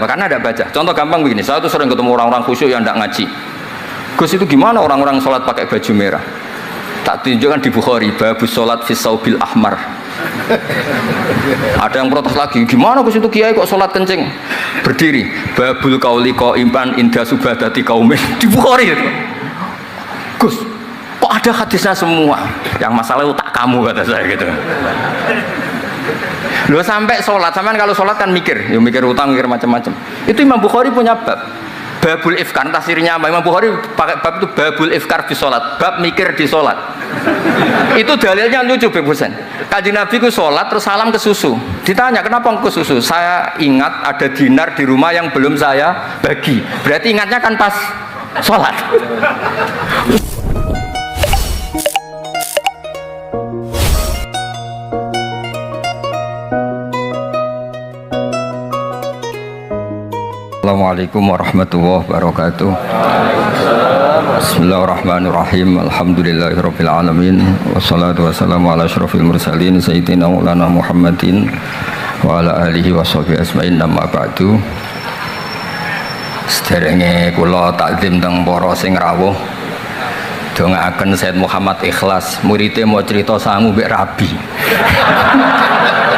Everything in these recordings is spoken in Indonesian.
karena ada baca. Contoh gampang begini, saya tuh sering ketemu orang-orang khusyuk yang tidak ngaji. Gus, itu gimana orang-orang sholat pakai baju merah? Tak tunjukkan di Bukhari, babus sholat fis saubil ahmar. Ada yang protes lagi, gimana Gus itu kiai kok sholat kencing berdiri? Babul kauli qaiman inda subadati qaumin. Di Bukhari itu. Gus, kok ada hadisnya semua? Yang masalah otak kamu, kata saya gitu. Loh, sampai sholat, sampean kalau sholat kan mikir, ya mikir utang, mikir macam-macam. Itu Imam Bukhari punya bab, babul ifkar, tafsirnya apa? Imam Bukhari pakai bab itu babul ifkar di sholat, bab mikir di sholat. Itu dalilnya lucu, Beb Husain. Kanjeng Nabi ku sholat terus salam ke susu. Ditanya kenapa ke susu? Saya ingat ada dinar di rumah yang belum saya bagi. Berarti ingatnya kan pas sholat. Assalamualaikum warahmatullahi wabarakatuh. Bismillahirrahmanirrahim. Alhamdulillahirabbil alamin. Wassalatu wassalamu ala asyrofil mursalin sayyidina maulana Muhammadin wa ala alihi washabihi ajmain. Amma ba'du. Sederenge kula takzim teng para sing rawuh. Dongaaken Sayyid Muhammad Ikhlas, muridé mau cerita sangu mbek Rabi.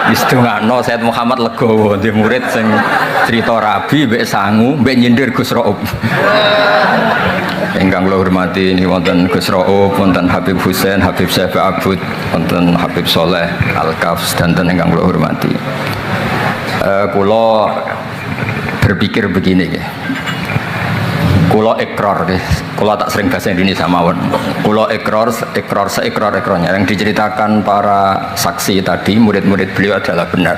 Wis dongakno Sayyid Muhammad legowo, di murid sing cerita Rabi mbek sangu mbek nyindir Gus Raub. Ingkang kula hormati niki wonten Gus Raub, wonten Habib Husain, Habib Syafi Abud, wonten Habib Soleh Al-Kafs dan ingkang kula hormati. Kula berpikir begini nggih. Kula ikrar nggih. Kula tak sering bahasa Indonesia mawon. Kula seikrar-ikrarnya yang diceritakan para saksi tadi, murid-murid beliau adalah benar.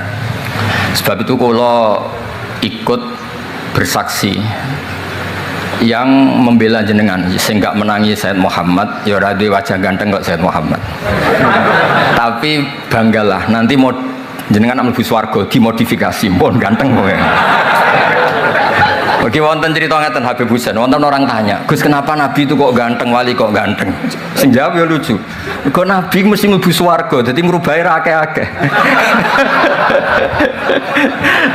Sebab itu kula ikut bersaksi yang membela jenengan sehingga menangi Sayyid Muhammad. Ya ora duwe wajah ganteng kok Sayyid Muhammad. Tapi banggalah nanti mau jenengan mlebu swarga dimodifikasi pun ganteng kowe. Oke, wonten cerita ngeten Habib Husain, wonten orang tanya, Gus kenapa Nabi itu kok ganteng, wali kok ganteng? Sing jawab ya lucu. Kok Nabi mesti mlebu swarga, dadi ngrubahi ra akeh-akeh.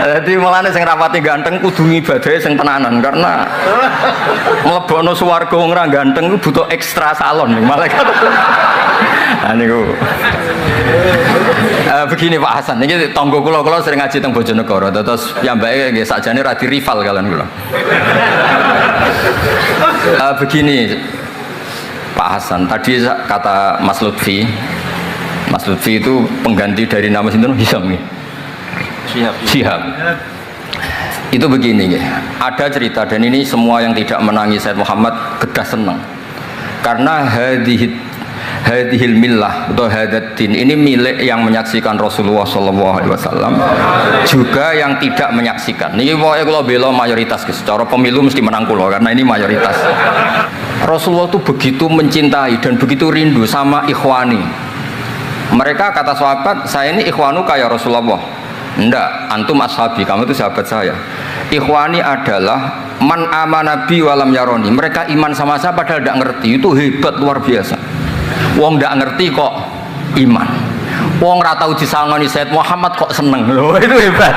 Dadi mulane sing rapati ganteng kudu ngibadahe sing tenanan karena mlebokno swarga wong ra ganteng ku butuh ekstra salon nih malaikat. Nah niku. Begini Pak Hasan, ini tonggo kula sering ngaji teng Bojonegoro, terus piyambake nggih sakjane ra di rival kalian kula. Begini Pak Hasan, tadi kata Mas Lutfi itu pengganti dari nama sinten Hisam nih. Syihab. Itu begini nggih. Ada cerita dan ini semua yang tidak menangis Sayyid Muhammad kedah senang. Karena hadhil millah atau hadatin ini milik yang menyaksikan Rasulullah SAW juga yang tidak menyaksikan. Ini pokoknya kalau bela mayoritas, secara pemilu mesti menang kulo karena ini mayoritas. Rasulullah itu begitu mencintai dan begitu rindu sama ikhwani. Mereka kata sahabat, saya ini ikhwanu kayak Rasulullah. Enggak, antum ashabi, kamu itu sahabat saya. Ikhwani adalah man amanabi walam yaroni. Mereka iman sama saya padahal tidak ngerti. Itu hebat luar biasa. Wong ndak ngerti kok iman. Wong ora tau disangoni Sayyid Muhammad kok seneng. Loh, itu hebat.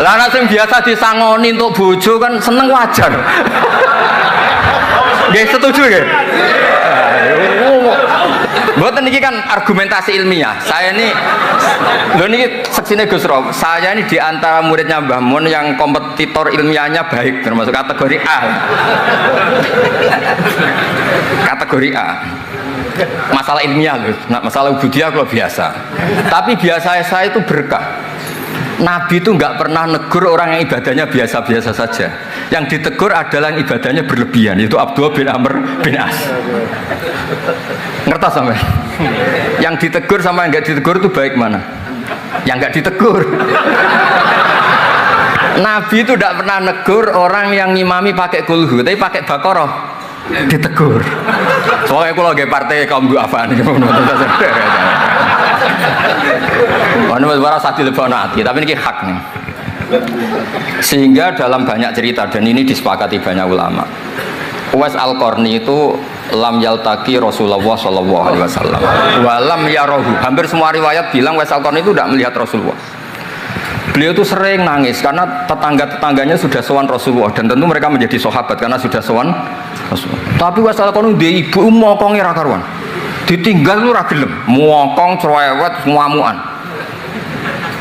Lah nek sing biasa disangoni untuk bojo kan seneng wajar. Nggih setuju nggih? Mboten niki kan argumentasi ilmiah. Saya ini lho niki seksine Gus Rob. Saya ini di antara muridnya Mbah Mun yang kompetitor ilmiahnya baik, termasuk kategori A. Kategori A. Masalah ilmiah loh. Nah, masalah ubudiyah kalau biasa. Tapi biasa saya itu berkah. Nabi itu nggak pernah negur orang yang ibadahnya biasa-biasa saja. Yang ditegur adalah yang ibadahnya berlebihan. Itu Abdullah bin Amr bin As. Ngertas sampai? Yang ditegur sama yang nggak ditegur itu baik mana? Yang nggak ditegur. Nabi itu tidak pernah negur orang yang ngimami pakai kulhu, tapi pakai Baqarah ditegur. Soalnya aku lagi partai kaum du'afan nih, mana suara sati lebonati, tapi ini hak nih. Sehingga dalam banyak cerita dan ini disepakati banyak ulama. Uwais Al-Qarni itu lam yaltaqi Rasulullah sallallahu alaihi wasallam. Walam yarahu. Hampir semua riwayat bilang Uwais Al-Qarni itu tidak melihat Rasulullah. Beliau tuh sering nangis karena tetangga-tetangganya sudah sowan Rasulullah dan tentu mereka menjadi sahabat karena sudah sowan Rasulullah. Tapi Uwais Al-Qarni dia ibu mokonge ra karuan. Ditinggal lu ra gelem, mokong cerewet muamuan.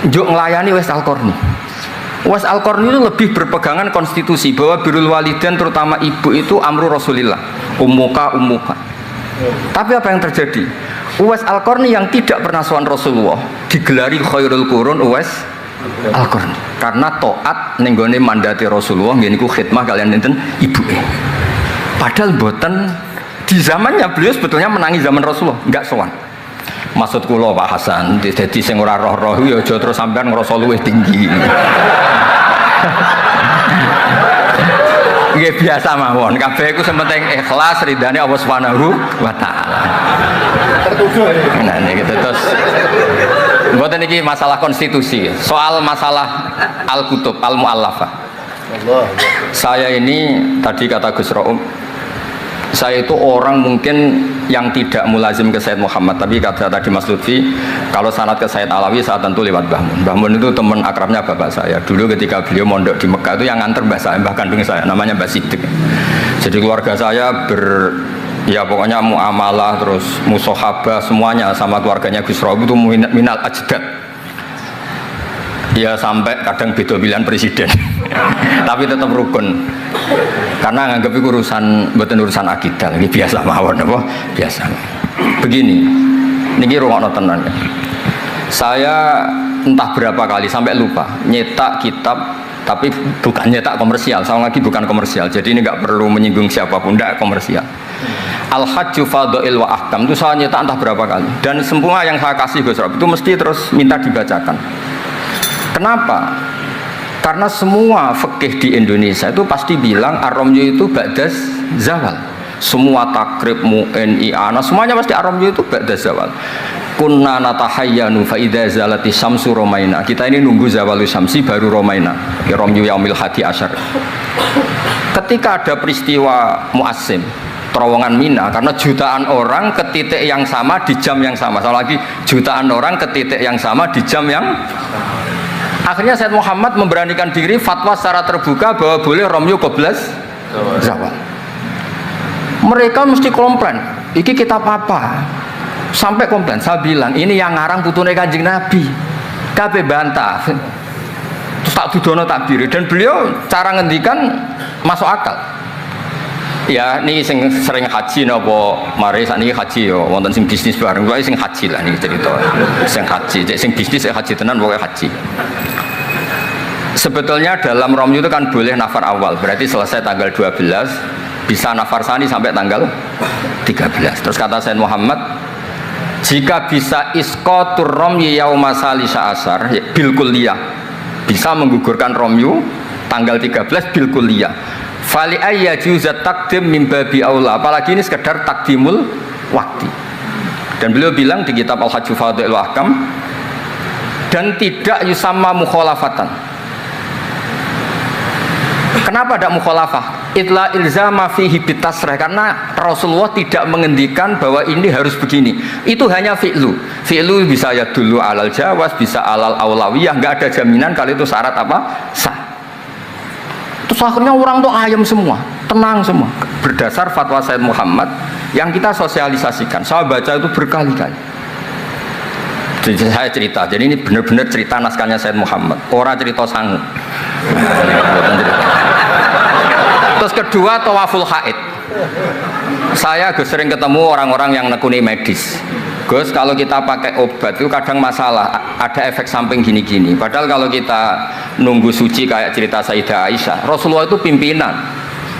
Njuk nglayani Uwais Al-Qarni. Uwais Al-Qarni itu lebih berpegangan konstitusi bahwa birrul walidain terutama ibu itu amru Rasulillah. Ummuka. Tapi apa yang terjadi? Uwais Al-Qarni yang tidak pernah sowan Rasulullah digelari khairul qurun Uwais Al-Qarni karena taat ning gone mandate Rasulullah nggih niku khidmah kalian enten ibuke. Padahal boten di zamannya beliau sebetulnya menangi zaman Rasulullah, enggak sowan. Maksud kula Pak Hasan, dadi sing ora roh-roh ya aja terus sampean ngrasa luwih tinggi. Nggih biasa mawon, kabeh iku sementing ikhlas ridane Allah Subhanahu wa taala. Tertuju. Nah niki terus mboten iki masalah konstitusi, soal masalah al-kutub al-mu'allafah. Saya ini tadi kata Gus Raum, saya itu orang mungkin yang tidak mulazim ke Sayyid Muhammad, tapi kata tadi Mas Lutfi, kalau sanad ke Sayyid Alawi saya tentu lewat Mbah Mun. Mbah Mun itu teman akrabnya bapak saya. Dulu ketika beliau mondok di Mekah itu yang nganter mbah saya, mbah kandung saya, namanya Mbah Sidik. Jadi keluarga saya ya pokoknya muamalah terus musohabah semuanya sama keluarganya Gus Raum itu minal ajdad. Ya sampai kadang beda pilihan presiden. Tapi tetap rukun. Karena nganggep itu urusan akidah, ini biasa mawon apa? Biasa. Begini. Niki rungokno tenan. Saya entah berapa kali sampai lupa nyetak kitab, tapi bukan nyetak komersial. Saya lagi bukan komersial. Jadi ini nggak perlu menyinggung siapapun, enggak komersial. Al-Hajju Fadha'il wa Ahkam itu saya nyetak entah berapa kali. Dan semua yang saya kasih Gus Rob itu mesti terus minta dibacakan. Kenapa? Karena semua fikih di Indonesia itu pasti bilang ar-ramyu itu ba'das zawal. Semua takrib, mu'in, i'ana, semuanya pasti ar-ramyu itu ba'das zawal. Kunna natahayyanu fa idza zalati syamsu romaina. Kita ini nunggu zawalu syamsi baru romaina. Ramyu yaumil hadi asyar. Ketika ada peristiwa mu'assim, terowongan Mina, karena jutaan orang ke titik yang sama di jam yang sama. Soal lagi jutaan orang ke titik yang sama di jam yang akhirnya Sayyid Muhammad memberanikan diri fatwa secara terbuka bahwa boleh Romyu qoblas zawal. Mereka mesti komplain, iki kitab apa? Sampai komplain, saya bilang ini yang ngarang putune Kanjeng Nabi. Kabeh bantah. Terus tak dudono takbir dan beliau cara ngendikan masuk akal. Ya, ini sering haji napa mari sakniki haji ya wonten sing bisnis bareng wae sing haji lah niki cerita. Sing haji, sing bisnis haji tenan pokoke haji. Sebetulnya dalam Romyu itu kan boleh nafar awal, berarti selesai tanggal 12, bisa nafar sani sampai tanggal 13. Terus kata Sayyid Muhammad, jika bisa isqatur Romyi yauma salisa asar bil kulliyah, bisa menggugurkan Romyu tanggal 13 bil kulliyah. Fali ayyajuzat takdim min babi aula, apalagi ini sekedar takdimul waktu. Dan beliau bilang di kitab Al-Hajju Fadha'il wa Ahkam, dan tidak yusamma mukhalafatan. Kenapa tidak mukhalafah? Itla ilzama fihi bitasrah, karena Rasulullah tidak mengendikan bahwa ini harus begini. Itu hanya fi'lu. Fi'lu bisa ya dulu alal jawaz, bisa alal aulawiyah, nggak ada jaminan kalau itu syarat apa? Sah. Terus akhirnya orang tuh ayam semua, tenang semua. Berdasar fatwa Sayyid Muhammad yang kita sosialisasikan, saya baca itu berkali-kali. Jadi saya cerita, jadi ini benar-benar cerita naskahnya Sayyid Muhammad, orang cerita sangu. Terus kedua, tawaful haid. Saya sering ketemu orang-orang yang nekuni medis. Gus, kalau kita pakai obat itu kadang masalah, ada efek samping gini-gini. Padahal kalau kita nunggu suci kayak cerita Sayyidah Aisyah, Rasulullah itu pimpinan.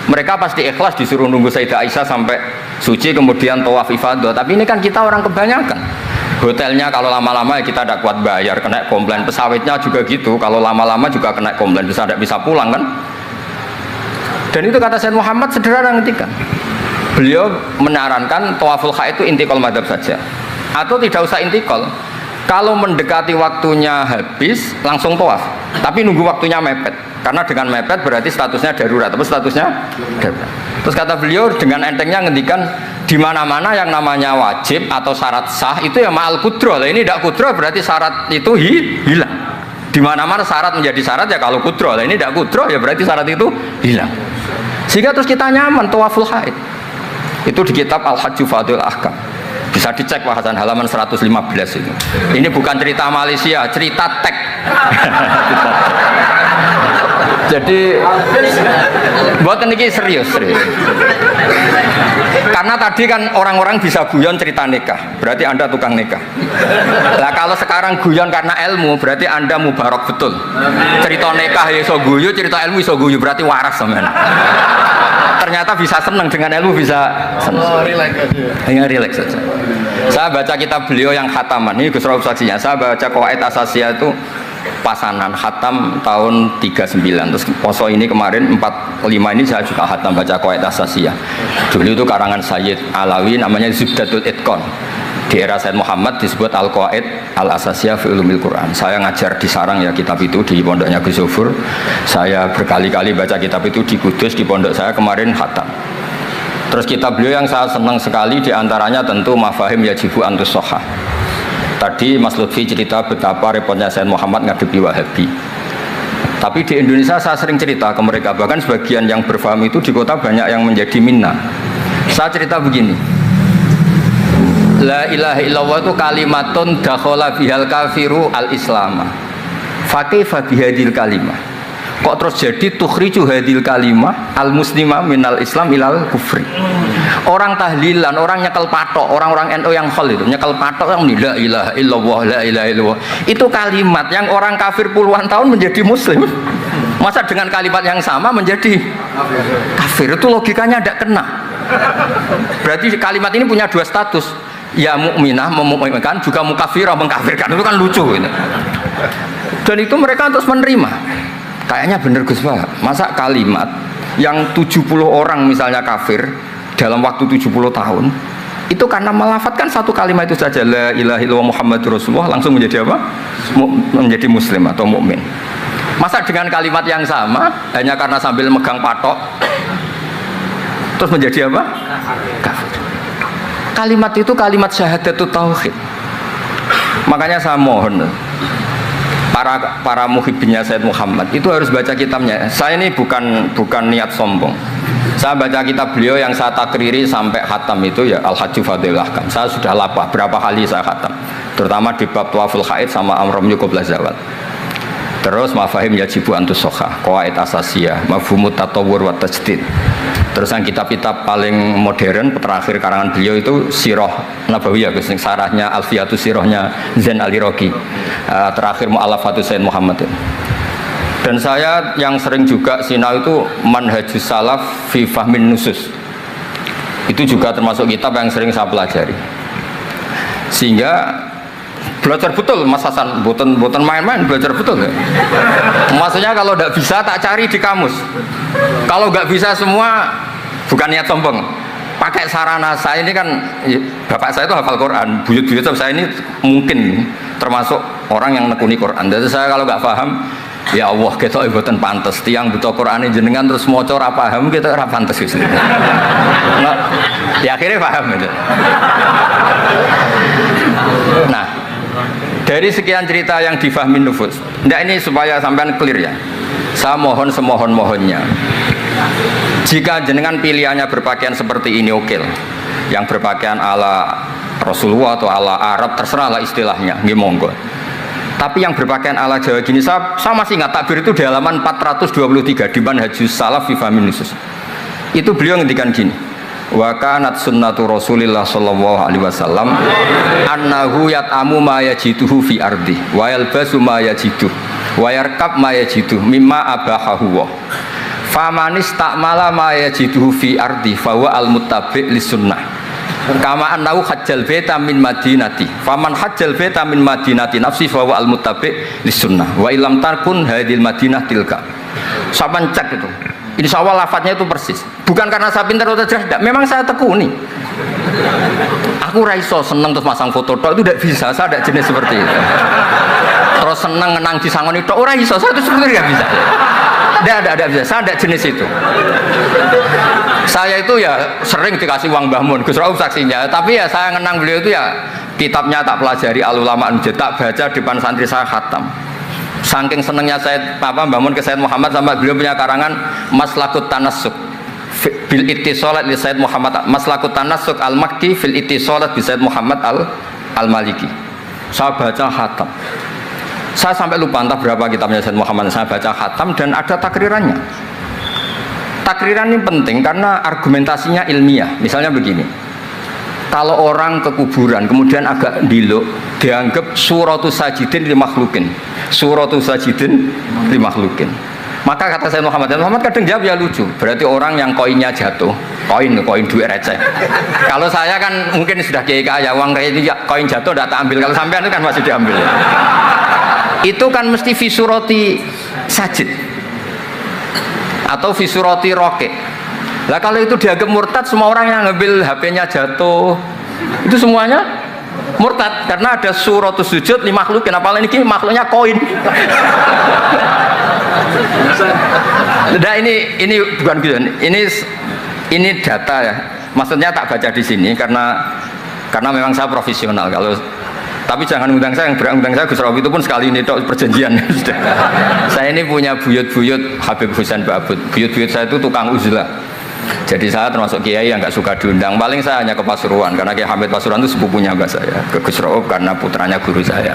Mereka pasti ikhlas disuruh nunggu Sayyidah Aisyah sampai suci kemudian tawaf ifadah. Tapi ini kan kita orang kebanyakan. Hotelnya kalau lama-lama ya kita tidak kuat bayar, kena komplain. Pesawatnya juga gitu, kalau lama-lama juga kena komplain, tidak bisa pulang kan. Dan itu kata Sayyid Muhammad sederhana ngertikan. Beliau menyarankan tawaful haid itu intikal madhab saja, atau tidak usah intikal. Kalau mendekati waktunya habis langsung tawaf, tapi nunggu waktunya mepet, karena dengan mepet berarti statusnya darurat, atau statusnya darurat. Terus kata beliau dengan entengnya ngendikan di mana-mana yang namanya wajib atau syarat sah itu ya ma'al kudroh. Ini tidak kudroh berarti syarat itu hilang. Di mana-mana syarat menjadi syarat ya kalau kudroh. Lah ini tidak kudroh ya berarti syarat itu hilang. Sehingga terus kita nyaman tawaful haid. Itu di kitab Al-Hajju Fadhil Ahkam. Bisa dicek bahasan halaman 115 itu. Ini bukan cerita Malaysia, cerita tek. Jadi buat ini serius. Karena tadi kan orang-orang bisa guyon cerita nikah, berarti Anda tukang nikah. Nah kalau sekarang guyon karena ilmu, berarti Anda mubarok betul. Cerita nikah iso guyu, cerita ilmu iso guyu, berarti waras sampean. Ternyata bisa senang dengan ilmu, bisa senang. Hanya relax saja. Saya baca kitab beliau yang khataman, ini Gus Rauf saksinya. Saya baca Qawaid Asasiyah itu pasanan khatam tahun 39. Terus poso ini kemarin 45 ini saya juga khatam baca Qawaid Asasiyah. Dulu itu karangan Sayyid Alawi namanya Zubdatul Itqan. Di era Sayyid Muhammad disebut Al-Qawaid Al-Asasiyah fi Ulumil Quran. Saya ngajar di Sarang ya kitab itu di pondoknya Gus Zufur. Saya berkali-kali baca kitab itu di Kudus di pondok saya kemarin khatam. Terus kitab beliau yang saya senang sekali diantaranya tentu Mafahim Yajibu Antus Sohah. Tadi Mas Lutfi cerita betapa repotnya Sayyid Muhammad ngadepi Wahabi. Tapi di Indonesia saya sering cerita ke mereka, bahkan sebagian yang berfaham itu di kota banyak yang menjadi minna. Saya cerita begini, La ilaha illallah itu kalimatun dakhala bihal kafiru al-islama fakaifa bihadil kalimah. Kok terus jadi tukhriju hadil kalimah al-muslima minal islam ilal kufri. Orang tahlilan, orang nyekel patok, orang-orang NU yang khol itu nyekel patok yang la ilaha illallah, la ilaha illallah. Itu kalimat yang orang kafir puluhan tahun menjadi muslim. Masa dengan kalimat yang sama menjadi kafir? Itu logikanya tidak kena. Berarti kalimat ini punya dua status. Ya mukminah memukminkan, juga mukafirah mengkafirkan. Itu kan lucu ini. Dan itu mereka terus menerima. Kayaknya bener Gus Pak, masa kalimat yang 70 orang misalnya kafir dalam waktu 70 tahun itu karena melafatkan satu kalimat itu saja la ilaha illallah Muhammadur Rasulullah langsung menjadi apa? Menjadi muslim atau mukmin. Masa dengan kalimat yang sama hanya karena sambil megang patok terus menjadi apa? Kafir. Kalimat itu kalimat syahadatut tauhid. Makanya saya mohon para muhibbinya Sayyid Muhammad itu harus baca kitabnya. Saya ini bukan niat sombong. Saya baca kitab beliau yang saya takriri sampai khatam itu ya Al-Hajju Fadhil Ahkam. Saya sudah lapah berapa kali saya khatam. Terutama di bab Tawaful Haid sama Amram Qabla Zawal. Terus Mafahim Yajibu Antus Sohah, Qawaid Asasiyah, Mafhumut Tatawur wa Tajdid. Terus yang kitab-kitab paling modern terakhir karangan beliau itu Sirah Nabawiyah, sarahnya Alfiyatus Sirahnya Zain Al-Iraqi, terakhir Mu'alafatus Sayyid Muhammad. Dan saya yang sering juga sinau itu Manhajus Salaf fi Fahmin Nusus. Itu juga termasuk kitab yang sering saya pelajari. Sehingga belajar betul Mas Hasan, boten main-main, belajar betul ya. Maksudnya kalau tidak bisa tak cari di kamus. Kalau nggak bisa semua bukan niat sombong. Pakai sarana saya ini kan bapak saya itu hafal Quran, buyut-buyut saya ini mungkin termasuk orang yang nekuni Quran. Jadi saya kalau nggak paham, ya Allah kita ibadah pantas. Tiang buta Quran ini jenengan terus mau ora paham kita ora pantas gitu. Nah, ya akhirnya paham itu. Nah, dari sekian cerita yang difahami nufus, ini supaya sampean clear ya. Saya mohon semohon-mohonnya, jika jenengan pilihannya berpakaian seperti ini oke lah. Yang berpakaian ala Rasulullah atau ala Arab terserah lah istilahnya, nggih monggo. Tapi yang berpakaian ala Jawa gini, saya masih ingat takbir itu di halaman 423 di Manhajus Salaf fi Fahmin Nusus. Itu beliau ngendikan gini, wa kanat sunnatu Rasulillah sallallahu alaihi wasallam annahu yat'amu ma yajiduhu fi ardi wa yalbasu ma yajiduhu wa yarkab ma yajiduhu mimma abahahu wa famanis ta'mala ma yajiduhu fi ardi fahuwa al-muttabi' lis-sunnah kama annahu hajjal baita min madinati faman hajjal baita min madinati nafsi fahuwa al-muttabi' lis-sunnah wa illam tarkun hadil madinah tilka. Saban cek itu, insya Allah lafadznya itu persis. Bukan karena saya pintar atau cerdas, memang saya tekuni. Aku raiso seneng terus masang foto tok itu tidak bisa, saya tidak jenis seperti itu. Terus seneng ngenang di sangon itu orang iso, saya itu sebenarnya nggak bisa. Tidak bisa, saya tidak jenis itu. Saya itu ya sering dikasih uang Mbah Mun, Gus Rauf saksinya. Tapi ya saya ngenang beliau itu ya kitabnya tak pelajari Al Ulama Nujud, tak baca depan santri saya khatam. Saking senengnya Said bangun ke Said Muhammad sampai beliau punya karangan Maslakut Tanassuk bil ittisalat li Said Muhammad, Maslakut Tanassuk al-Makki fil ittisalat bi Said Muhammad al-Maliki. Saya baca khatam. Saya sampai lupa entah berapa kitabnya Said Muhammad, saya baca khatam dan ada takrirannya. Takriran ini penting karena argumentasinya ilmiah. Misalnya begini, kalau orang ke kuburan kemudian agak diluk, dianggap suratus sajidin li makhlukin, suratus sajidin li makhlukin. Maka kata Said Muhammad kadang jawab ya lucu, berarti orang yang koinnya jatuh, koin duit receh. Kalau saya kan mungkin sudah kaya, uang koin jatuh tidak tak ambil, kalau sampean itu kan masih diambil. Itu kan mesti fisuroti sajid atau fisuroti roke. Lah kalau itu dianggap murtad, semua orang yang ngambil HP-nya jatuh itu semuanya murtad karena ada suratus sujud li makhlukin, apalagi ini makhluknya koin. Nah ini bukan gitu, ini data ya. Maksudnya tak baca di sini karena memang saya profesional. Kalau tapi jangan undang saya, yang berundang saya Gus Rawi itu pun sekali ini perjanjian. Saya ini punya buyut-buyut Habib Husain Ba'bud. Buyut-buyut saya itu tukang uzlah. Jadi saya termasuk kiai yang nggak suka diundang. Paling saya hanya ke Pasuruan karena Kiai Hamid Pasuruan itu sepupunya mbak saya. Ke Gus Rawi karena putranya guru saya.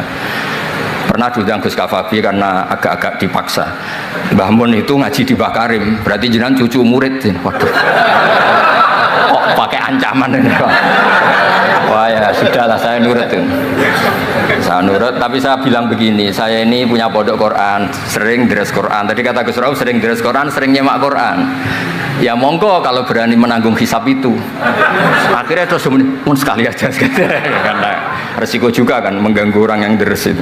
Pernah diundang Gus Kafabi karena agak-agak dipaksa. Mbah Mun itu ngaji di Mbah Karim, berarti jenengan cucu murid. Waduh. Kok pakai ancaman ini? Wah ya sudahlah, saya nurut tuh. Saya nurut, tapi saya bilang begini, saya ini punya pondok Quran, sering deres Quran. Tadi kata Gus Rauf sering deres Quran, sering nyemak Quran. Ya monggo kalau berani menanggung hisab itu. Akhirnya terus pun sekali aja karena resiko juga kan mengganggu orang yang deres itu.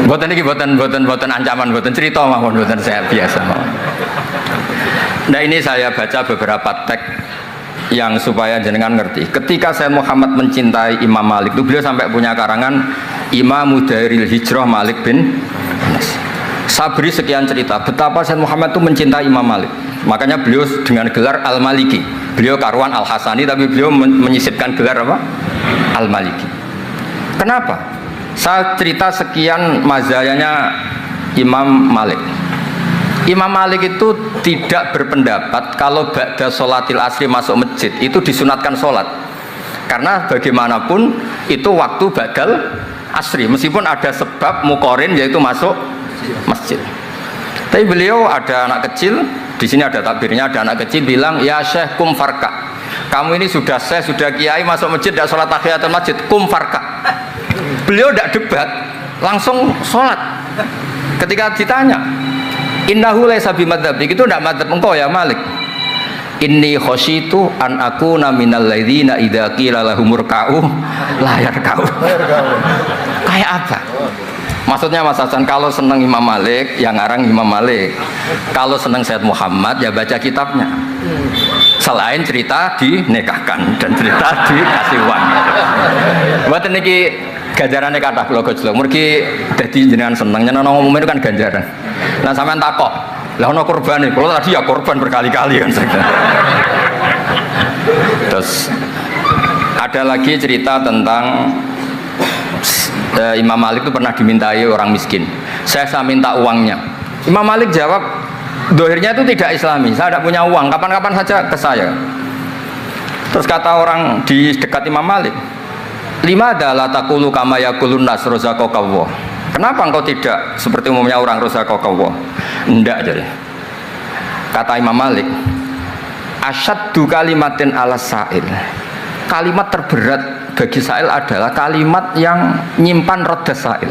Buatan ini buatan ancaman, buatan cerita mawon, buatan saya biasa mawon. Nah ini saya baca beberapa teks yang supaya jenengan ngerti. Ketika Said Muhammad mencintai Imam Malik itu beliau sampai punya karangan Imam Daril Hijrah Malik bin Anas. Saya beri sekian cerita betapa Said Muhammad itu mencintai Imam Malik. Makanya beliau dengan gelar Al-Maliki. Beliau karuan Al-Hasani tapi beliau menyisipkan gelar apa? Al-Maliki. Kenapa? Saya cerita sekian mazayanya Imam Malik. Imam Malik itu tidak berpendapat kalau ba'da sholatil asri masuk masjid itu disunatkan sholat, karena bagaimanapun itu waktu ba'dal asri meskipun ada sebab mukorin yaitu masuk masjid. Tapi beliau ada anak kecil, di sini ada takbirnya, ada anak kecil bilang ya syekh kum farka, kamu ini sudah syekh sudah kiai masuk masjid tidak sholat tahiyatul masjid, kum farka. Beliau tidak debat, langsung sholat. Ketika ditanya innahu laisa bimadzhabik, itu tidak madzhab engkau ya Malik. Inni khasyitu an akuna minal ladzina idza qila lahumur ka'u la yarka'u. Kayak apa? Maksudnya Mas Hasan, kalau senang Imam Malik ya ngarang Imam Malik, kalau senang Said Muhammad ya baca kitabnya. Selain cerita dinikahkan dan cerita dikasih uang. Buat niki ganjarannya kata kalau gojlok, mergi jadi jenengan senangnya nana ngomong itu kan ganjaran. Nah sampean takok, lah ono korban nih, kalau tadi ya korban berkali-kali kan. Terus ada lagi cerita tentang Imam Malik itu pernah dimintai orang miskin. Saya minta uangnya. Imam Malik jawab, dohirnya itu tidak Islami. Saya tidak punya uang. Kapan-kapan saja ke saya. Terus kata orang di dekat Imam Malik, lima adalah takulu kama yakulun nas rozaqallah. Kenapa engkau tidak seperti umumnya orang rozaqallah? Enggak jadi. Kata Imam Malik, asyaddu kalimatin ala sa'il. Kalimat terberat bagi sa'il adalah kalimat yang nyimpan roda sa'il.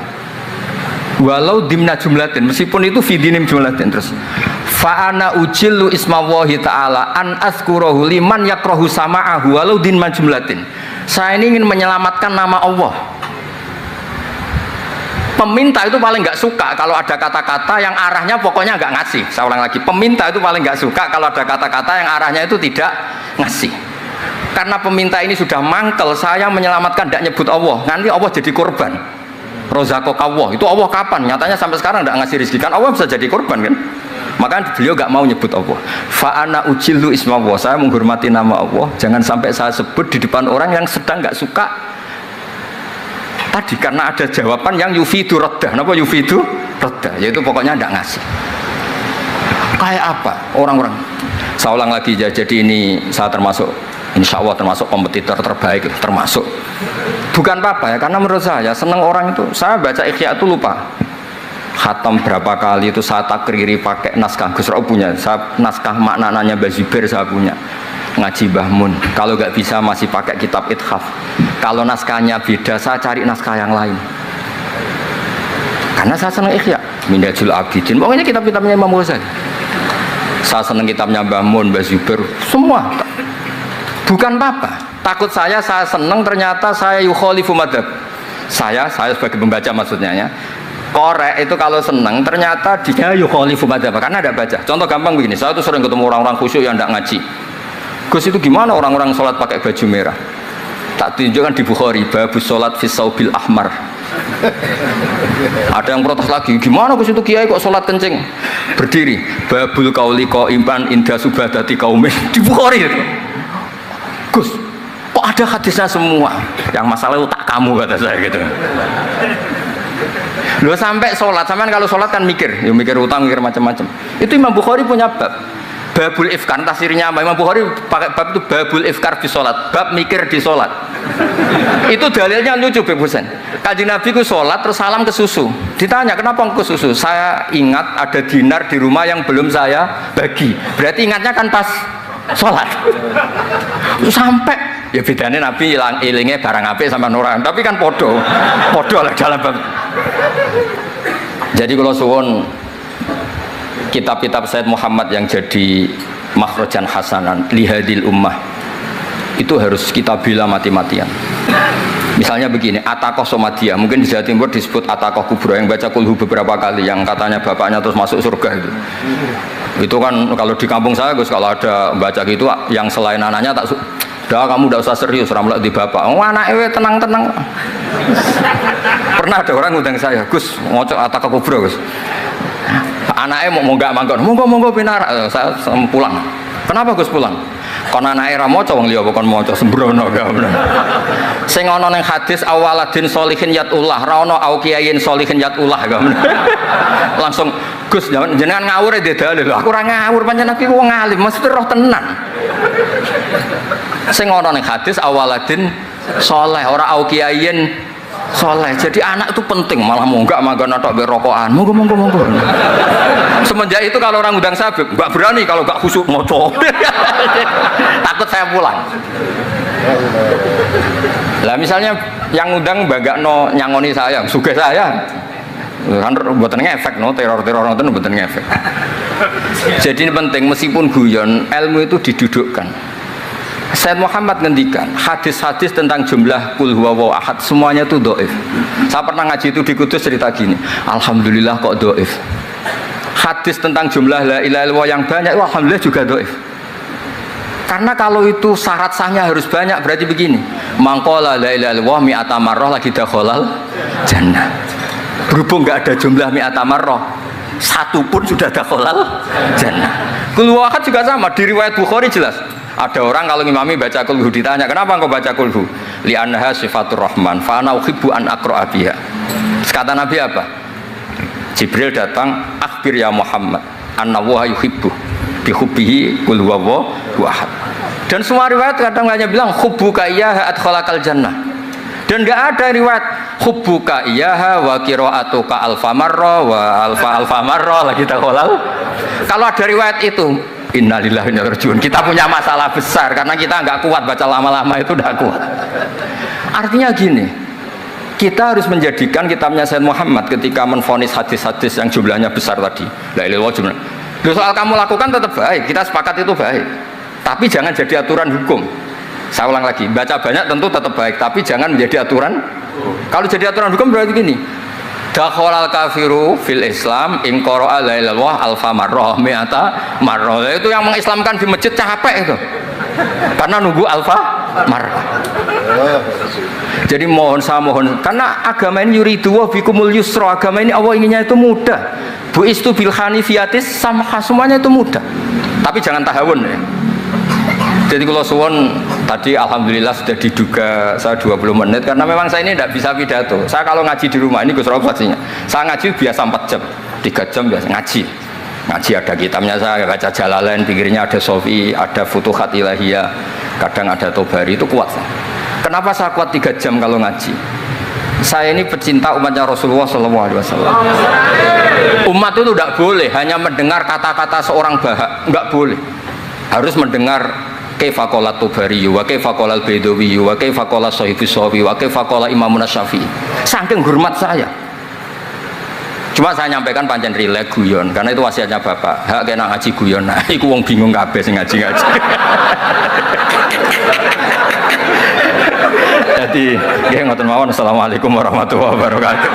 Walau dimna jumlatin, meskipun itu fidinim jumlatin. Terus fa'ana ujillu ismawahi ta'ala an azkurahu liman yakrohu sama'ahu walau dimna jumlatin. Saya ini ingin menyelamatkan nama Allah. Peminta itu paling nggak suka kalau ada kata-kata yang arahnya pokoknya nggak ngasih. Saya ulang lagi, peminta itu paling nggak suka kalau ada kata-kata yang arahnya itu tidak ngasih. Karena peminta ini sudah mangkel, saya menyelamatkan tidak nyebut Allah, nanti Allah jadi korban. Rozaqallah itu Allah kapan? Nyatanya sampai sekarang tidak ngasih rezeki, kan Allah bisa jadi korban kan? Maka beliau nggak mau nyebut Allah. Fa'ana ujillu ismawah, saya menghormati nama Allah, jangan sampai saya sebut di depan orang yang sedang nggak suka Tadi karena ada jawaban yang yufidu raddah. Napa yufidu raddah? Yaitu pokoknya tidak ngasih. Kayak apa orang-orang? Saya ulang lagi ya, jadi ini saya termasuk, insya Allah termasuk kompetitor terbaik, termasuk. Bukan apa-apa ya, karena menurut saya senang orang itu. Saya baca Ikhya itu lupa. Khatam berapa kali itu saya takriri pakai naskah Gus Ra'ub punya. Saya naskah maknanya Mbah Zubair saya punya. Ngaji Mbah Mun, kalau nggak bisa masih pakai kitab Ithaf. Kalau naskahnya beda, saya cari naskah yang lain. Karena saya senang Ikhya, Minhajul Abidin, pokoknya kitab-kitabnya Imam Ghazali. Saya senang kitabnya Mbah Mun, Mbah Zubair, semua. Bukan apa-apa. Takut saya senang ternyata saya yukhalifu madhab. Saya sebagai pembaca maksudnya ya. Korek itu kalau senang ternyata dia yukhalifu madhab karena ada baca. Contoh gampang begini, saya tuh sering ketemu orang-orang khusyuk yang tidak ngaji. Gus itu gimana orang-orang sholat pakai baju merah? Tak tunjukkan di Bukhari, babus sholat fis saubil ahmar. Ada yang protes lagi, gimana Gus itu kiai kok sholat kencing? Berdiri, babul kauli qaiman inda subadati qaumin. Di Bukhari itu. Gus, kok ada hadisnya semua? Yang masalah itu tak kamu kata saya gitu. Loh sampai sholat, sampean kalau sholat kan mikir, ya mikir utang, mikir macam-macam. Itu Imam Bukhari punya bab. Babul ifkar, tasirnya apa? Imam Bukhari pakai bab itu babul ifkar di sholat, bab mikir di sholat. Itu dalilnya lucu Bebusen. Kanjeng Nabi ku sholat terus salam ke susu. Ditanya kenapa ke susu? Saya ingat ada dinar di rumah yang belum saya bagi. Berarti ingatnya kan pas sholat. Sampai ya bedanya Nabi ilingnya barang apik sama orang, tapi kan podo lah dalam bab. Jadi kalau suwon kitab-kitab Sayyid Muhammad yang jadi makhrajan hasanan lihadil ummah itu harus kita bela mati-matian. Misalnya begini, Ataqah Somadiyah, mungkin di Jawa Timur disebut Ataqah Kubro, yang baca kulhu beberapa kali, yang katanya bapaknya terus masuk surga itu. Itu kan kalau di kampung saya Gus, kalau ada baca gitu yang selain anaknya tak dah kamu tidak usah serius ramlah di bapak. Oh anaknya tenang-tenang. Pernah ada orang ngundang saya, Gus ngocok Ataqah Kubro Gus. Anaknya mau nggak manggon, monggo pinar, saya pulang. Kenapa Gus pulang? Karena anaknya ramoco wong liya bukan moco sembrono gak bener. Sing ana ning hadis awaladin sholihin yatullah, ra ono au kiyayin sholihin yatullah gak bener. Langsung Gus jenengan ngawur e dalil. Aku ora ngawur pancen aku wong alim, mesti roh tenan. Sing ana ning hadis awaladin sholeh, ora au kiyayin soleh. Jadi anak itu penting, malah mau enggak makan atau berokokan, monggo. Semenjak itu kalau orang undang saya enggak berani kalau enggak khusyuk moco. Takut saya pulang. Lah misalnya yang undang bagakno nyangoni saya, sugih saya. Kan mboten ngefek no, teror nonton mboten ngefek. Jadi ini penting, meskipun guyon, ilmu itu didudukkan. Sayyid Muhammad ngendikan hadis-hadis tentang jumlah kul huwallahu ahad semuanya itu dhaif. Saya pernah ngaji itu di Kudus cerita gini, alhamdulillah kok dhaif. Hadis tentang jumlah la ilaha illallah yang banyak itu alhamdulillah juga dhaif. Karena kalau itu syarat sahnya harus banyak, berarti begini, mangqala la ilaha illallah mi'ata marrah lagi dakhalal jannah. Berhubung enggak ada jumlah mi'ata marrah, satu pun sudah dakhalal jannah. Kul huwallahu ahad juga sama, di riwayat Bukhari jelas. Ada orang kalau ngimami baca kulhu ditanya, kenapa engkau baca kulhu? Li'annaha sifatur rahman, fa ana uhibbu an aqra'a biha. Kata Nabi apa? Jibril datang, akhbir ya Muhammad, annallaha yuhibbu bi hubbihi qul huwallahu ahad. Dan semua riwayat kadang hanya bilang hubbuka iyyaha adkhalakal jannah. Dan enggak ada riwayat hubbuka iyyaha wa qira'atuka alfa marra wa alfa marra lagi dakhalal. Kalau ada riwayat itu innalillahi wa inna ilaihi raji'un. Kita punya masalah besar karena kita nggak kuat baca lama-lama itu udah kuat. Artinya gini, kita harus menjadikan kitabnya Sayyid Muhammad ketika menvonis hadis-hadis yang jumlahnya besar tadi. La ilaha illallah jumlah. Soal kamu lakukan tetap baik, kita sepakat itu baik. Tapi jangan jadi aturan hukum. Saya ulang lagi, baca banyak tentu tetap baik, tapi jangan menjadi aturan. Kalau jadi aturan hukum berarti gini. Dakhalal kafiru fil Islam in qara'a la ilaha illallah alfa marrah mi'ata marrah. Itu yang mengislamkan di masjid capek itu. Karena nunggu alfa marrah. Jadi saya mohon karena agama ini yuridu wa bikumul yusra, agama ini Allah inginnya itu mudah. Buistu bil hanifiyatis samha, semuanya itu mudah. Tapi jangan tahawun ya. Jadi kalau suwon Tadi alhamdulillah sudah diduga saya 20 menit karena memang saya ini tidak bisa pidato. Saya kalau ngaji di rumah ini Gus Rob saksinya. Saya ngaji biasa 4 jam, 3 jam biasa ngaji. Ngaji ada kitabnya, saya baca Jalalain, pinggirnya ada Sofi, ada Futuhat Ilahiyah, kadang ada Tobari, itu kuat. Kenapa saya kuat 3 jam kalau ngaji? Saya ini pecinta umatnya Rasulullah SAW. Umat itu tidak boleh hanya mendengar kata-kata seorang bahak, nggak boleh. Harus mendengar kaifa qala Tobari, wa kaifa qala Al-Baidawi, wa kaifa qala Shahibus Shafi, wa kaifa qala Imamun Syafi'i. Saking hormat saya. Cuma saya nyampaikan pancen rilek guyon karena itu wasiatnya Bapak. Hak kena ngaji guyon. Nah, iku wong bingung kabeh sing ngaji-ngaji. Jadi, nggih ngoten mawon. Assalamualaikum warahmatullahi wabarakatuh.